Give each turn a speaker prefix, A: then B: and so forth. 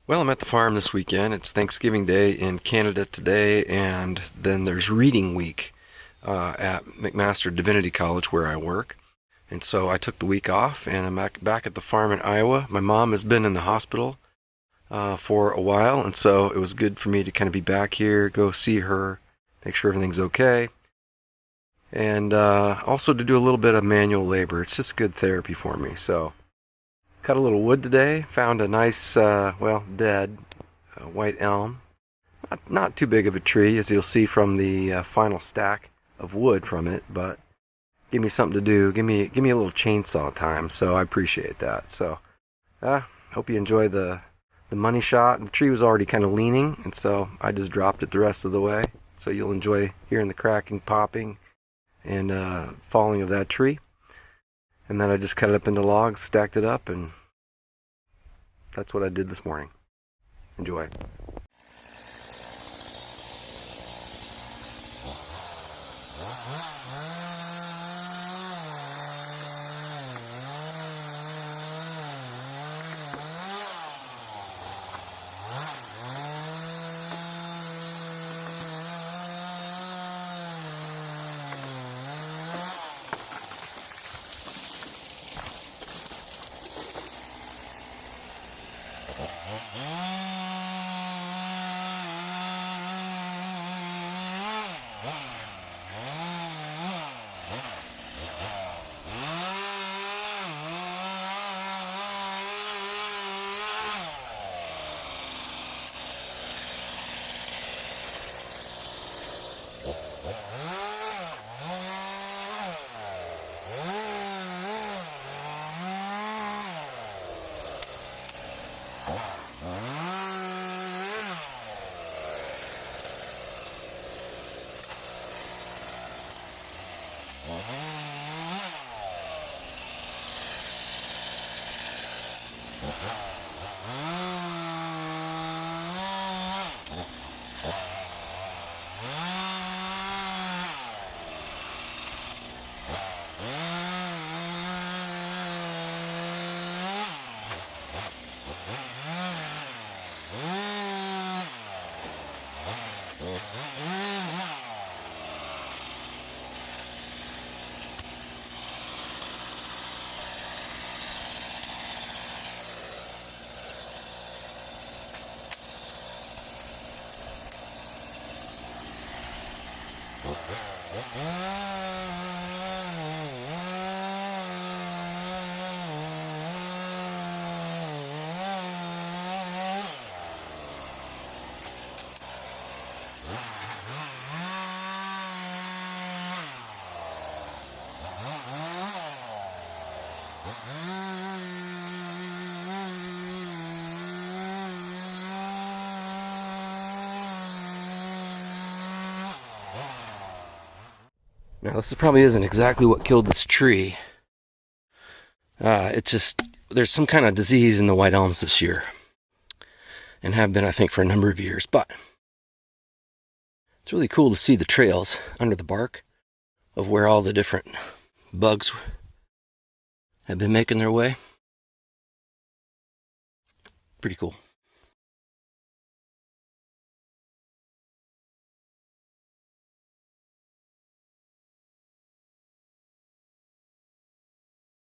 A: Well, I'm at the farm this weekend. It's Thanksgiving Day in Canada today, and then there's Reading Week at McMaster Divinity College where I work. And so I took the week off, and I'm back at the farm in Iowa. My mom has been in the hospital for a while, and so it was good for me to kind of be back here, go see her, make sure everything's okay, and also to do a little bit of manual labor. It's just good therapy for me. So cut a little wood today, found a nice, dead white elm. Not too big of a tree, as you'll see from the final stack of wood from it, but give me something to do. Give me a little chainsaw time, so I appreciate that. So, hope you enjoy the money shot. The tree was already kind of leaning, and so I just dropped it the rest of the way. So you'll enjoy hearing the cracking, popping, and falling of that tree. And then I just cut it up into logs, stacked it up, and that's what I did this morning. Enjoy. Now, this probably isn't exactly what killed this tree. It's just, there's some kind of disease in the white elms this year. And have been, I think, for a number of years. But it's really cool to see the trails under the bark of where all the different bugs have been making their way. Pretty cool.